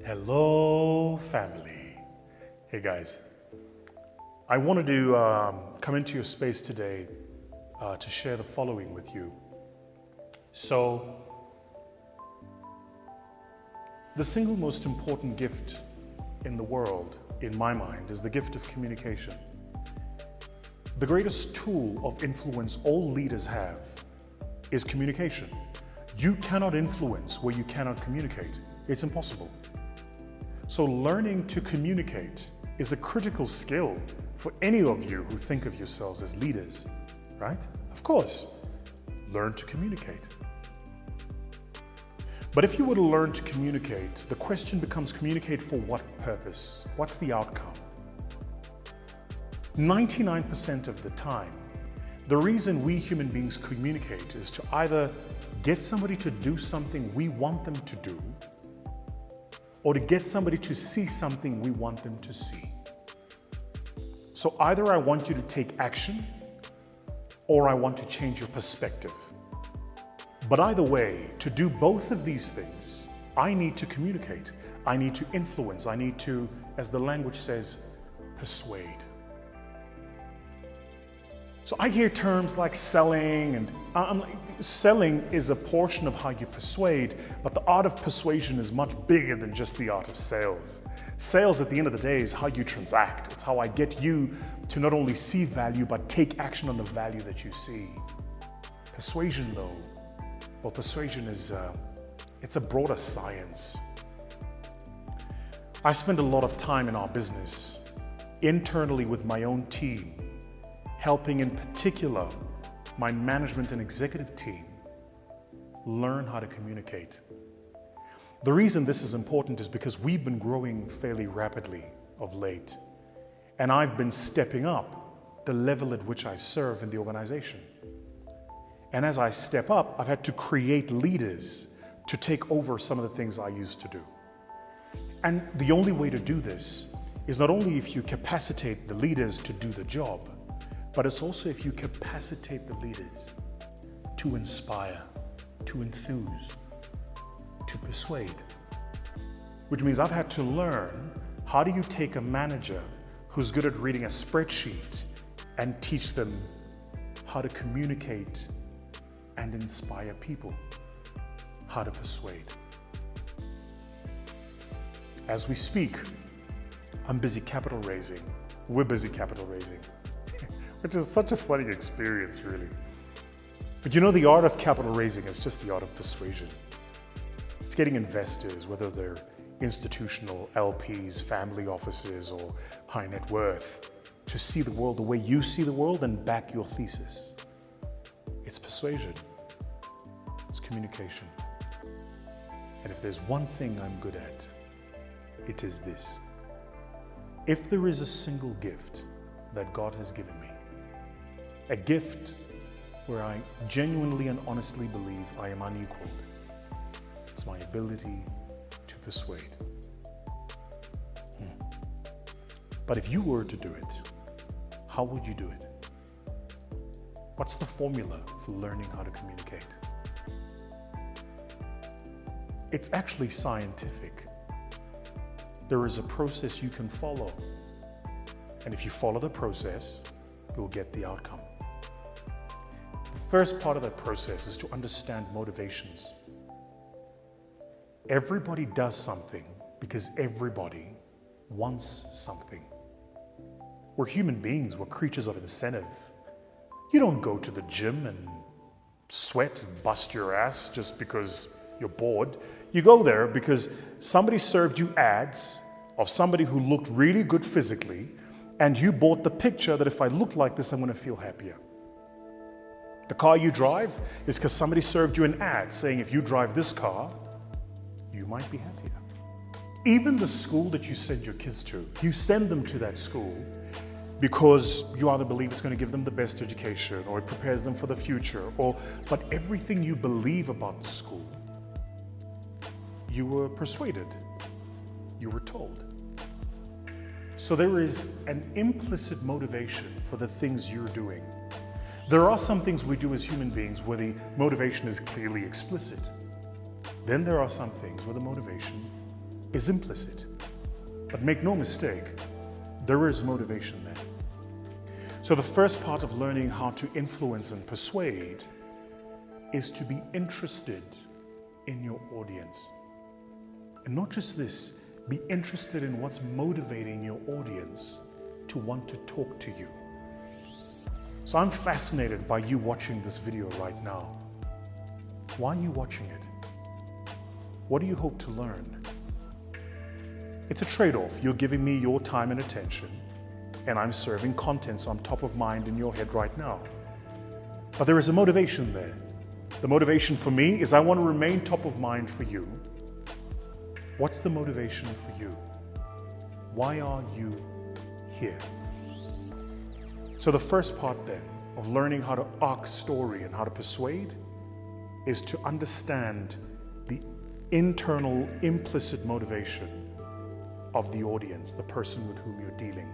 Hello, family. Hey, guys. I wanted to come into your space today to share the following with you. So, the single most important gift in the world, in my mind, is the gift of communication. The greatest tool of influence all leaders have is communication. You cannot influence where you cannot communicate. It's impossible. So learning to communicate is a critical skill for any of you who think of yourselves as leaders, right? Of course, learn to communicate. But if you were to learn to communicate, the question becomes communicate for what purpose? What's the outcome? 99% of the time, the reason we human beings communicate is to either get somebody to do something we want them to do, or to get somebody to see something we want them to see. So either I want you to take action, or I want to change your perspective. But either way, to do both of these things, I need to communicate. I need to influence. I need to, as the language says, persuade. So I hear terms like selling, and selling is a portion of how you persuade, but the art of persuasion is much bigger than just the art of sales. Sales, at the end of the day, is how you transact. It's how I get you to not only see value, but take action on the value that you see. Persuasion, though, well, persuasion is, it's a broader science. I spend a lot of time in our business, internally with my own team, helping in particular my management and executive team learn how to communicate. The reason this is important is because we've been growing fairly rapidly of late, and I've been stepping up the level at which I serve in the organization. And as I step up, I've had to create leaders to take over some of the things I used to do. And the only way to do this is not only if you capacitate the leaders to do the job, but it's also if you capacitate the leaders to inspire, to enthuse, to persuade. Which means I've had to learn, how do you take a manager who's good at reading a spreadsheet and teach them how to communicate and inspire people, how to persuade. As we speak, I'm busy capital raising. We're busy capital raising. Which is such a funny experience, really. But you know, the art of capital raising is just the art of persuasion. It's getting investors, whether they're institutional LPs, family offices, or high net worth, to see the world the way you see the world and back your thesis. It's persuasion. It's communication. And if there's one thing I'm good at, it is this. If there is a single gift that God has given me, a gift where I genuinely and honestly believe I am unequaled, it's my ability to persuade. But if you were to do it, how would you do it? What's the formula for learning how to communicate? It's actually scientific. There is a process you can follow. And if you follow the process, you'll get the outcome. The first part of that process is to understand motivations. Everybody does something because everybody wants something. We're human beings, we're creatures of incentive. You don't go to the gym and sweat and bust your ass just because you're bored. You go there because somebody served you ads of somebody who looked really good physically, and you bought the picture that if I look like this, I'm going to feel happier. The car you drive is because somebody served you an ad saying if you drive this car, you might be happier. Even the school that you send your kids to, you send them to that school because you either believe it's going to give them the best education, or it prepares them for the future, but everything you believe about the school, you were persuaded, you were told. So there is an implicit motivation for the things you're doing. There are some things we do as human beings where the motivation is clearly explicit. Then there are some things where the motivation is implicit. But make no mistake, there is motivation there. So the first part of learning how to influence and persuade is to be interested in your audience. And not just this, be interested in what's motivating your audience to want to talk to you. So I'm fascinated by you watching this video right now. Why are you watching it? What do you hope to learn? It's a trade-off. You're giving me your time and attention, and I'm serving content so I'm top of mind in your head right now. But there is a motivation there. The motivation for me is I want to remain top of mind for you. What's the motivation for you? Why are you here? So the first part then of learning how to arc story and how to persuade is to understand the internal implicit motivation of the audience, the person with whom you're dealing,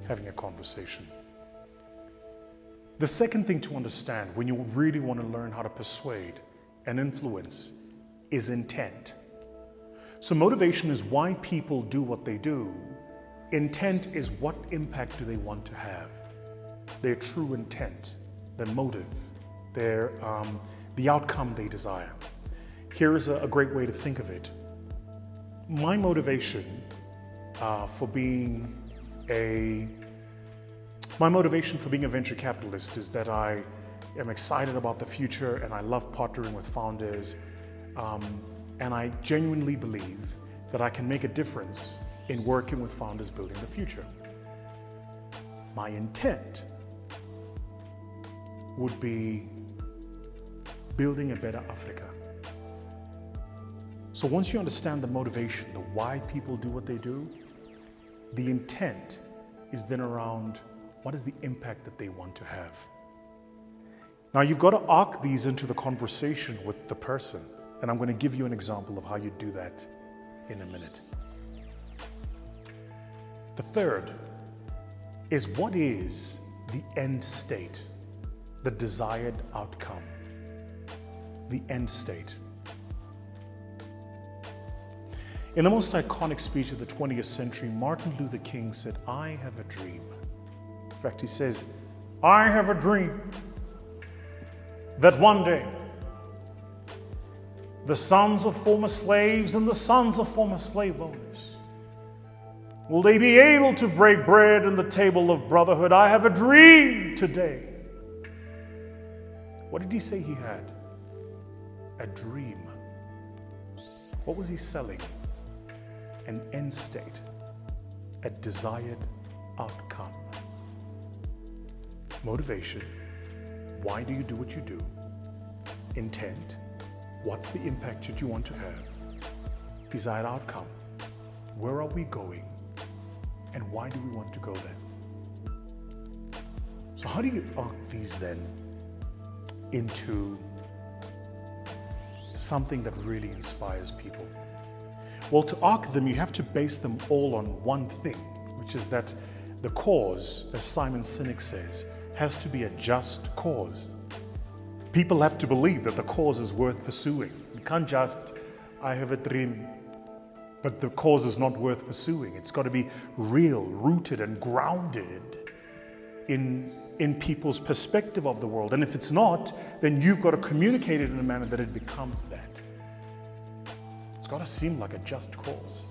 having a conversation. The second thing to understand when you really want to learn how to persuade and influence is intent. So motivation is why people do what they do. Intent is what impact do they want to have. Their true intent, their motive, the outcome they desire. Here is a great way to think of it. My motivation for being a venture capitalist is that I am excited about the future and I love partnering with founders, and I genuinely believe that I can make a difference in working with founders building the future. My intent would be building a better Africa. So once you understand the motivation, the why people do what they do, the intent is then around what is the impact that they want to have. Now you've got to arc these into the conversation with the person, and I'm going to give you an example of how you do that in a minute. The third is what is the end state, the desired outcome, the end state. In the most iconic speech of the 20th century, Martin Luther King said, "I have a dream." In fact, he says, "I have a dream that one day the sons of former slaves and the sons of former slave owners, will they be able to break bread on the table of brotherhood? I have a dream today." What did he say he had? A dream. What was he selling? An end state, a desired outcome. Motivation, why do you do what you do? Intent, what's the impact that you want to have? Desired outcome, where are we going? And why do we want to go there? So how do you arc these then into something that really inspires people? Well, to arc them, you have to base them all on one thing, which is that the cause, as Simon Sinek says, has to be a just cause. People have to believe that the cause is worth pursuing. You can't just, I have a dream, but the cause is not worth pursuing. It's got to be real, rooted and grounded in people's perspective of the world. And if it's not, then you've got to communicate it in a manner that it becomes that. It's got to seem like a just cause.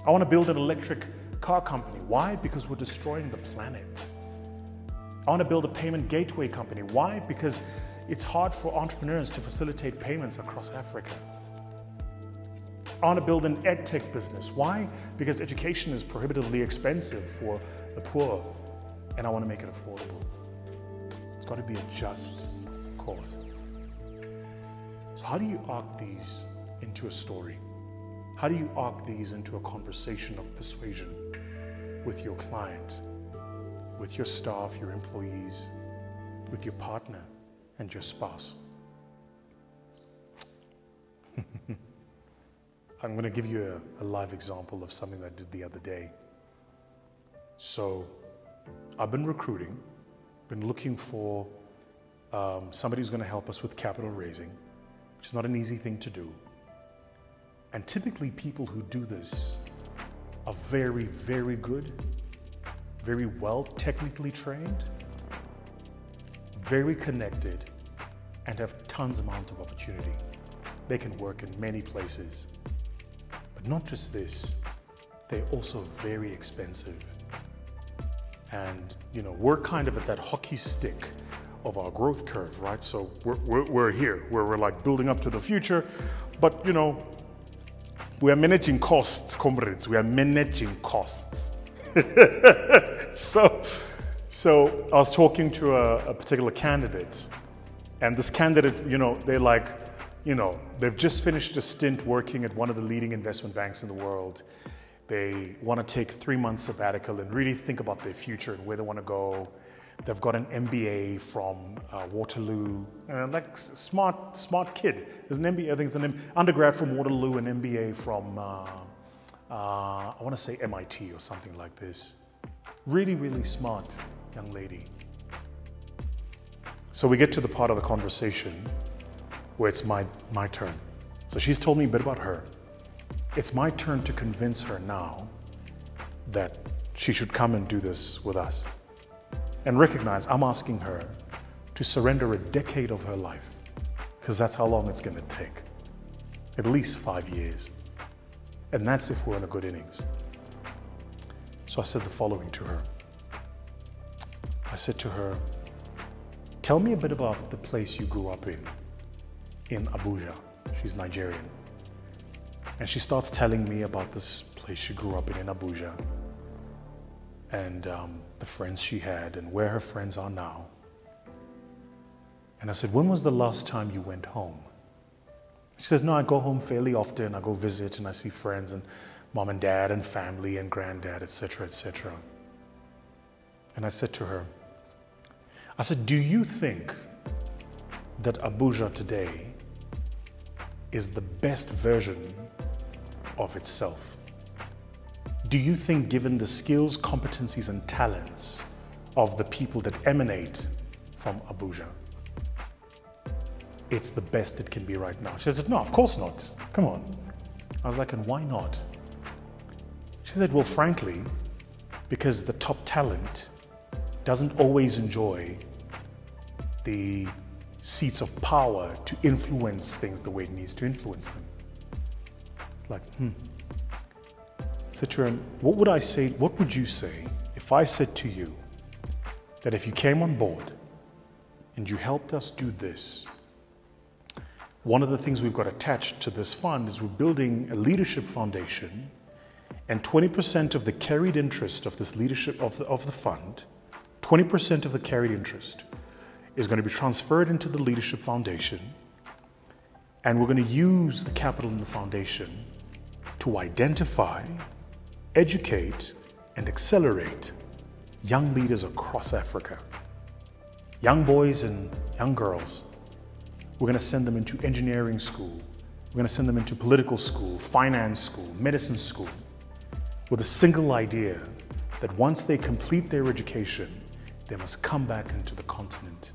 I want to build an electric car company. Why? Because we're destroying the planet. I want to build a payment gateway company. Why? Because it's hard for entrepreneurs to facilitate payments across Africa. I want to build an edtech business. Why? Because education is prohibitively expensive for the poor, and I want to make it affordable. It's got to be a just cause. So how do you arc these into a story? How do you arc these into a conversation of persuasion with your client, with your staff, your employees, with your partner and your spouse? I'm going to give you a live example of something that I did the other day. So I've been recruiting, been looking for somebody who's going to help us with capital raising, which is not an easy thing to do. And typically people who do this are very, very good, very well technically trained, very connected, and have tons amount of opportunity. They can work in many places. But not just this, they're also very expensive. And we're kind of at that hockey stick of our growth curve, right? So we're here, where we're like building up to the future, but we are managing costs, comrades. We are managing costs. So I was talking to a particular candidate, and this candidate, they're like, they've just finished a stint working at one of the leading investment banks in the world. They want to take 3 months sabbatical and really think about their future and where they want to go. They've got an MBA from Waterloo, like smart kid. There's an MBA, I think it's an undergrad from Waterloo, an MBA from, I want to say MIT or something like this. Really, really smart young lady. So we get to the part of the conversation where it's my turn. So she's told me a bit about her. It's my turn to convince her now that she should come and do this with us. And recognize I'm asking her to surrender a decade of her life, because that's how long it's going to take. At least 5 years. And that's if we're in a good innings. So I said the following to her. I said to her, tell me a bit about the place you grew up in Abuja. She's Nigerian. And she starts telling me about this place she grew up in Abuja. And the friends she had and where her friends are now. And I said, when was the last time you went home? She says, no, I go home fairly often. I go visit and I see friends and mom and dad and family and granddad, etc., etc. And I said to her, I said, do you think that Abuja today is the best version of itself? Do you think, given the skills, competencies, and talents of the people that emanate from Abuja, it's the best it can be right now? She said, no, of course not. Come on. I was like, and why not? She said, well, frankly, because the top talent doesn't always enjoy the seats of power to influence things the way it needs to influence them. Like, I said to her, what would you say if I said to you that if you came on board and you helped us do this, one of the things we've got attached to this fund is we're building a leadership foundation, and 20% of the carried interest of this leadership of the fund, 20% of the carried interest is going to be transferred into the leadership foundation, and we're going to use the capital in the foundation to identify, educate, and accelerate young leaders across Africa. Young boys and young girls. We're going to send them into engineering school. We're going to send them into political school, finance school, medicine school, with a single idea that once they complete their education, they must come back into the continent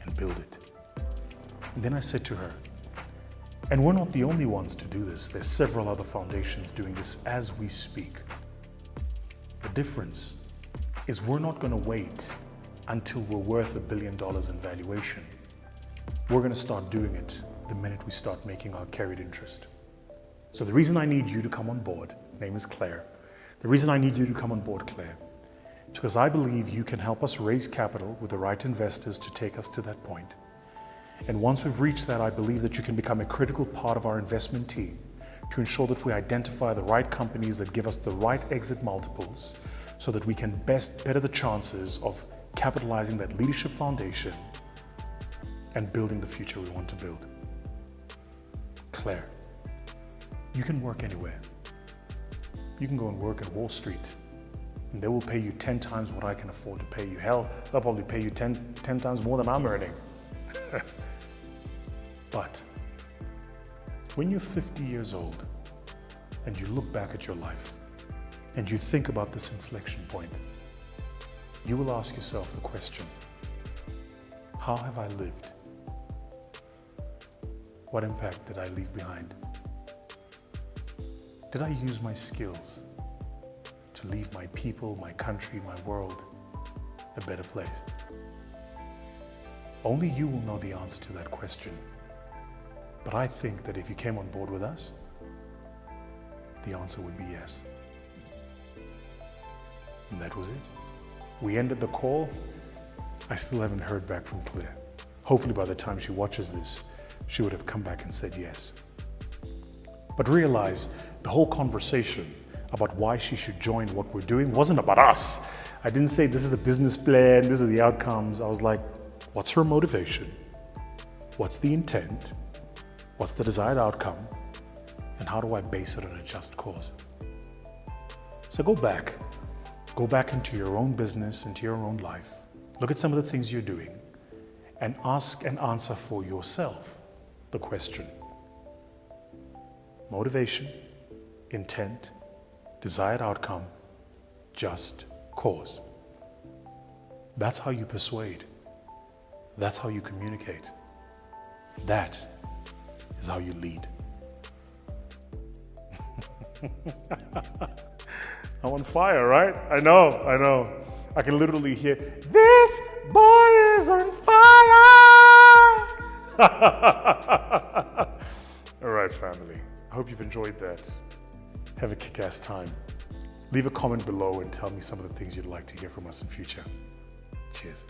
and build it. And then I said to her, and we're not the only ones to do this. There's several other foundations doing this as we speak. The difference is we're not going to wait until we're worth $1 billion in valuation. We're going to start doing it the minute we start making our carried interest. So the reason I need you to come on board, name is Claire. The reason I need you to come on board, Claire, is because I believe you can help us raise capital with the right investors to take us to that point. And once we've reached that, I believe that you can become a critical part of our investment team to ensure that we identify the right companies that give us the right exit multiples so that we can better the chances of capitalizing that leadership foundation and building the future we want to build. Claire, you can work anywhere. You can go and work at Wall Street and they will pay you 10 times what I can afford to pay you. Hell, they'll probably pay you 10 times more than I'm earning. But when you're 50 years old and you look back at your life and you think about this inflection point, you will ask yourself the question, how have I lived? What impact did I leave behind? Did I use my skills to leave my people, my country, my world a better place? Only you will know the answer to that question. But I think that if you came on board with us, the answer would be yes. And that was it. We ended the call. I still haven't heard back from Claire. Hopefully by the time she watches this, she would have come back and said yes. But realize the whole conversation about why she should join what we're doing wasn't about us. I didn't say this is the business plan, these are the outcomes. I was like, what's her motivation? What's the intent? What's the desired outcome? And how do I base it on a just cause? So go back into your own business, into your own life. Look at some of the things you're doing and ask and answer for yourself the question: motivation, intent, desired outcome, just cause. That's how you persuade. That's how you communicate. That is how you lead. I'm on fire, right? I know. I can literally hear, this boy is on fire! All right, family. I hope you've enjoyed that. Have a kick-ass time. Leave a comment below and tell me some of the things you'd like to hear from us in future. Cheers.